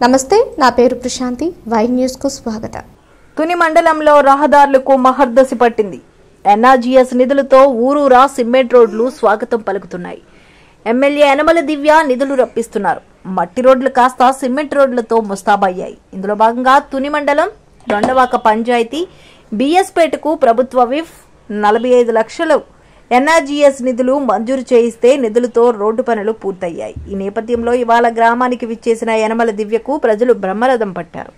నమస్తే, నా పేరు ప్రశాంతి. వై న్యూస్ కు స్వాగతం. తుని మండలంలో రహదారులకు మహర్దశి పట్టింది. ఎన్ఆర్జీఎస్ నిధులతో ఊరూరా సిమెంట్ రోడ్లు స్వాగతం పలుకుతున్నాయి. ఎమ్మెల్యే యనమల దివ్య నిధులు రప్పిస్తున్నారు. మట్టి రోడ్లు కాస్త సిమెంట్ రోడ్లతో ముస్తాబయ్యాయి. ఇందులో భాగంగా తుని మండలం దొండవాక పంచాయతీ బిఎస్పేటకు ప్రభుత్వ విఫ్ 45 లక్షలు ఎన్ఆర్జీఎస్ నిధులు మంజూరు చేయిస్తే నిధులతో రోడ్డు పనులు పూర్తయ్యాయి. ఈ నేపథ్యంలో ఇవాళ గ్రామానికి విచ్చేసిన యనమల దివ్యకు ప్రజలు బ్రహ్మరథం పట్టారు.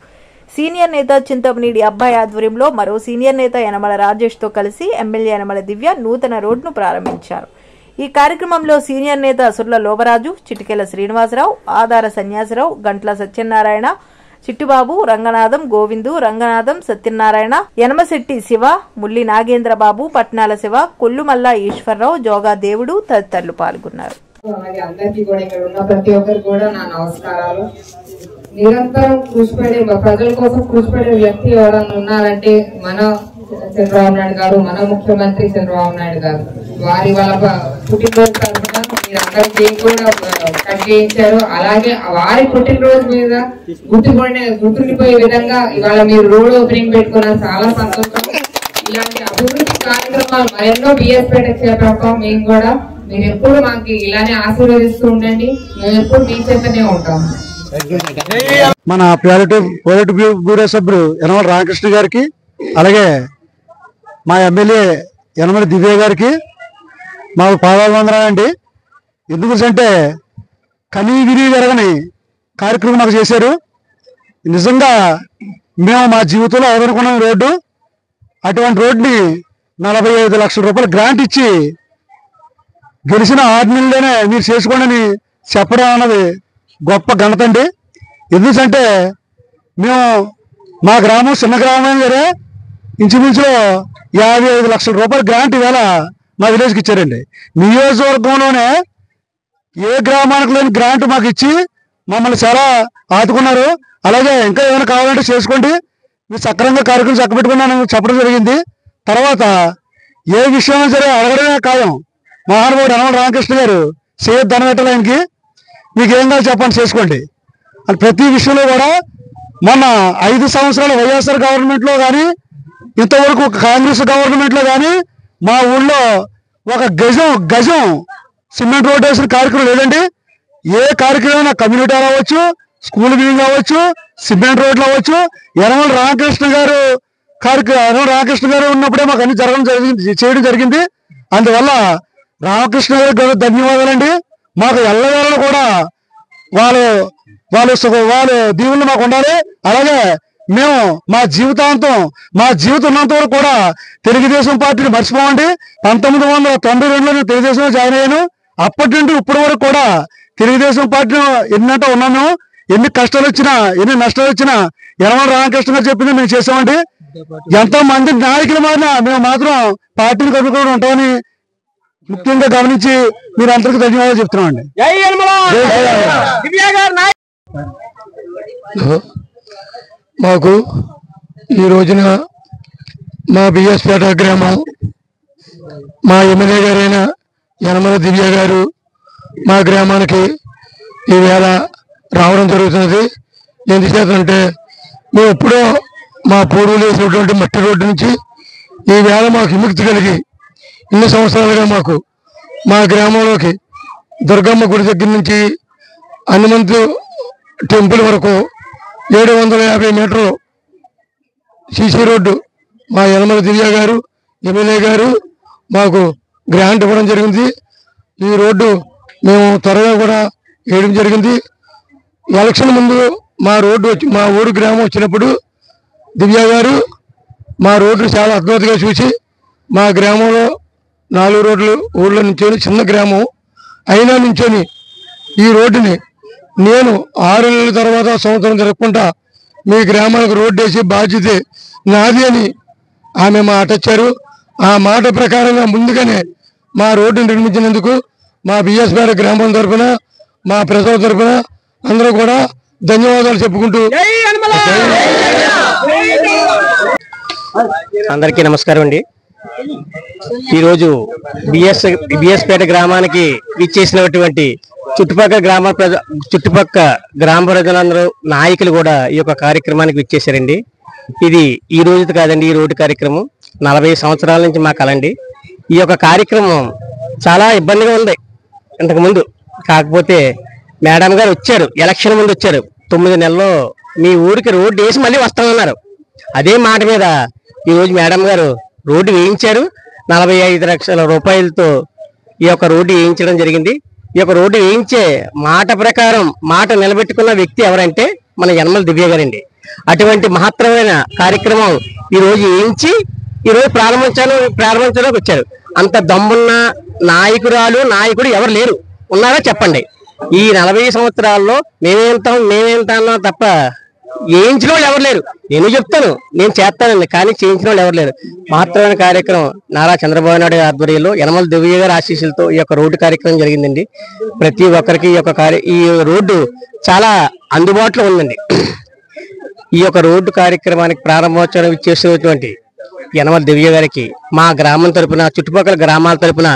సీనియర్ నేత చింతమనేని అబ్బాయి ఆధ్వర్యంలో మరో సీనియర్ నేత యనమల రాజేష్ తో కలిసి ఎమ్మెల్యే యనమల దివ్య నూతన రోడ్డును ప్రారంభించారు. ఈ కార్యక్రమంలో సీనియర్ నేత సుర్ల లోబరాజు, చిటికెల శ్రీనివాసరావు, ఆదార సన్యాసరావు, గంట్ల సత్యనారాయణ, చిట్టుబాబు, రంగనాథం, గోవిందు, రంగనాథం, సత్యనారాయణ, యనమశెట్టి శివ, ముల్లి నాగేంద్రబాబు, పట్నాల శివ, కొల్లుమల్ల ఈశ్వరరావు, జోగా దేవుడు తదితరులు పాల్గొన్నారు. అందరికీ కూడా ఇక్కడ ఉన్న ప్రతి ఒక్కరు కూడా నా నమస్కారాలు. నిరంతరం కృషిపడే ప్రజల కోసం కృషిపడే వ్యక్తి ఎవరైనా ఉన్నారంటే మన చంద్రబాబు నాయుడు గారు, మన ముఖ్యమంత్రి చంద్రబాబు నాయుడు గారు. వారి వాళ్ళ పుట్టినరోజు తరఫున మీరందరికీ కూడా కట్ చేయించారు. అలాగే వారి పుట్టినరోజు మీద గుర్తుండిపోయే విధంగా ఇవాళ మీరు రోడ్ ఓపెనింగ్ పెట్టుకున్నారు. చాలా సంతోషం. ఇలాంటి అభివృద్ధి కార్యక్రమాలు మరెన్నో బిఎస్పేట చేపడతాం. మేము కూడా మీరు ఎప్పుడు మాకు ఇలానే ఆశీర్వదిస్తూ ఉండండి. మేము ఎప్పుడు మీ చేతనే ఉంటాం. మన పోలిట్ బ్యూరో సభ్యుడు యనమల రామకృష్ణ గారికి, అలాగే మా ఎమ్మెల్యే యనమల దివ్య గారికి మాకు పాదాభివందనాలండి. ఎందుకంటే కనీ విని జరగని కార్యక్రమం మాకు చేశారు. నిజంగా మేము మా జీవితంలో ఎదుర్కొన్న రోడ్డు, అటువంటి రోడ్డుని 45 లక్షల రూపాయలు గ్రాంట్ ఇచ్చి గెలిచిన 6 నెలల్లోనే మీరు చేసుకోండి అని చెప్పడం అన్నది గొప్ప ఘనత అండి. ఎందుకంటే మేము మా గ్రామం చిన్న గ్రామం సరే ఇంచుమించులో 55 లక్షల రూపాయల గ్రాంట్ ఇవాళ మా విలేజ్కి ఇచ్చారండి. నియోజకవర్గంలోనే ఏ గ్రామానికి లేని గ్రాంట్ మాకు ఇచ్చి మమ్మల్ని చాలా ఆదుకున్నారు. అలాగే ఇంకా ఏమైనా కావాలంటే చేసుకోండి, మీరు సక్రమంగా కార్యక్రమం చక్కబెట్టుకున్నాను చెప్పడం జరిగింది. తర్వాత ఏ విషయం సరే అడగడమే ఖాయం. మహానుభావుడు యనమల రామకృష్ణ గారు చేయొద్దు అనబెట్టాలి, ఆయనకి మీకు ఏం కావాలి చెప్పండి చేసుకోండి అని ప్రతి విషయంలో కూడా. మొన్న 5 సంవత్సరాలు వైఎస్ఆర్ గవర్నమెంట్లో కానీ ఇంతవరకు కాంగ్రెస్ గవర్నమెంట్లో కానీ మా ఊళ్ళో ఒక గజం సిమెంట్ రోడ్ వేసిన కార్యక్రమం లేదండి. ఏ కార్యక్రమం కమ్యూనిటీ అవ్వచ్చు, స్కూల్ బిల్డింగ్ అవ్వచ్చు, సిమెంట్ రోడ్లు అవ్వచ్చు, యనమల రామకృష్ణ గారు ఉన్నప్పుడే మాకు అన్ని చేయడం జరిగింది. అందువల్ల రామకృష్ణ గారికి ధన్యవాదాలండి. మాకు ఎల్లవేళ కూడా వాళ్ళ దీవులు మాకు ఉండాలి. అలాగే మేము మా జీవితం ఉన్నంత వరకు కూడా తెలుగుదేశం పార్టీని మర్చిపోమండి. 1992లో తెలుగుదేశంలో జాయిన్ అయ్యాను. అప్పటి నుండి ఇప్పటి వరకు కూడా తెలుగుదేశం పార్టీలో ఎన్నంటే ఉన్నాము. ఎన్ని కష్టాలు వచ్చినా ఎన్ని నష్టాలు వచ్చినా యనమల రామకృష్ణ గారు చెప్పింది మేము చేసామండి. ఎంతో మంది నాయకులు మారినా మేము మాత్రం పార్టీని కలుపుకొని ఉంటామని ముఖ్యంగా గమనించి మీరు అందరికీ ధన్యవాదాలు చెప్తున్నామండి. మాకు ఈ రోజున మా బిఎస్పేట గ్రామం మా ఎమ్మెల్యే గారైన యనమల దివ్య గారు మా గ్రామానికి ఈవేళ రావడం జరుగుతున్నది. ఎందుచేతంటే మేము ఎప్పుడో మా పూర్వులు వేసినటువంటి మట్టి రోడ్డు నుంచి ఈవేళ మాకు విముక్తి కలిగి ఇన్ని సంవత్సరాలుగా మాకు మా గ్రామంలోకి దుర్గమ్మ గుడి దగ్గర నుంచి హనుమంతు టెంపుల్ వరకు 750 మీటర్లు సీసీ రోడ్డు మా యనమల దివ్య గారు ఎమ్మెల్యే గారు మాకు గ్రాంట్ ఇవ్వడం జరిగింది. ఈ రోడ్డు మేము త్వరగా కూడా వేయడం జరిగింది. ఎలక్షన్ ముందు మా ఊరు గ్రామం వచ్చినప్పుడు దివ్య గారు మా రోడ్లు చాలా అద్భుతంగా చూసి మా గ్రామంలో 4 రోడ్లు ఊళ్ళో నుంచొని చిన్న గ్రామం అయినా నుంచొని ఈ రోడ్డుని నేను 6 నెలల తర్వాత సంవత్సరం జరగకుండా మీ గ్రామానికి రోడ్డు వేసి బాధ్యత నాది అని ఆమె మాట ఇచ్చారు. ఆ మాట ప్రకారంగా ముందుగానే మా రోడ్డు నిర్మించినందుకు మా బిఎస్పేట గ్రామం తరఫున మా ప్రజల తరఫున అందరూ కూడా ధన్యవాదాలు చెప్పుకుంటూ అందరికీ నమస్కారం అండి. ఈరోజు బిఎస్పేట గ్రామానికి విచ్చేసినటువంటి చుట్టుపక్కల గ్రామ ప్రజలందరూ నాయకులు కూడా ఈ యొక్క కార్యక్రమానికి విచ్చేశారండి. ఇది ఈ రోజు కాదండి, ఈ రోడ్డు కార్యక్రమం 40 సంవత్సరాల నుంచి మా కలండి. ఈ యొక్క కార్యక్రమం చాలా ఇబ్బందిగా ఉంది ఇంతకు ముందు. కాకపోతే మేడం గారు వచ్చారు, ఎలక్షన్ ముందు వచ్చారు, 9 నెలల్లో మీ ఊరికి రోడ్డు వేసి మళ్ళీ వస్తామన్నారు. అదే మాట మీద ఈరోజు మేడం గారు రోడ్డు వేయించారు. 45 లక్షల రూపాయలతో ఈ యొక్క రోడ్డు వేయించడం జరిగింది. ఈ యొక్క రోడ్డు వేయించే మాట ప్రకారం మాట నిలబెట్టుకున్న వ్యక్తి ఎవరంటే మన యనమల దివ్య గారండి. అటువంటి మహత్తరమైన కార్యక్రమం ఈ రోజు వేయించి ఈ రోజు ప్రారంభించడానికి వచ్చారు. అంత దమ్మున్న నాయకుడు ఎవరు లేరు, ఉన్నారా చెప్పండి. ఈ 40 సంవత్సరాల్లో మేమేంత అన్నా తప్ప చేయించిన వాళ్ళు ఎవరు లేరు. నేను చెప్తాను, నేను చేస్తానండి, కానీ చేయించిన వాళ్ళు ఎవరు లేరు. మహత్తరమైన కార్యక్రమం నారా చంద్రబాబు నాయుడు ఆధ్వర్యంలో యనమల దివ్య గారి ఆశీస్సులతో ఈ యొక్క రోడ్డు కార్యక్రమం జరిగిందండి. ప్రతి ఒక్కరికి ఈ రోడ్డు చాలా అందుబాటులో ఉందండి. ఈ యొక్క రోడ్డు కార్యక్రమానికి ప్రారంభోత్సవం ఇచ్చేసినటువంటి యనమల దివ్య గారికి మా గ్రామం తరపున, చుట్టుపక్కల గ్రామాల తరపున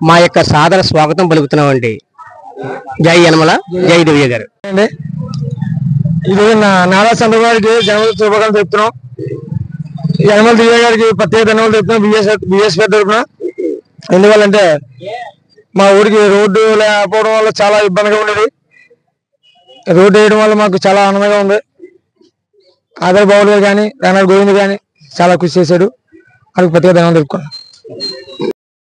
మా యొక్క సాదర స్వాగతం పలుకుతున్నామండి. జై యనమల, జై దివ్య గారు. ఈరోజు నారా చంద్రబాబు గారికి జన్మదిన శుభాకాంక్షలు చెప్తున్నాం. యనమల దివ్య గారికి ప్రత్యేక ధన్యవాదాలు చెప్తున్నాం బిఎస్పీ తరఫున. ఎందువల్లంటే మా ఊరికి రోడ్డు లేకపోవడం వల్ల చాలా ఇబ్బందిగా ఉండేది. రోడ్డు వేయడం వల్ల మాకు చాలా ఆనందంగా ఉంది. ఆదర్ బాబు గారు కానీ రానాడు గోవింద్ కానీ చాలా కృషి చేశాడు. అది ప్రత్యేక ధన్యవాదాలు చెప్పుకున్నాం.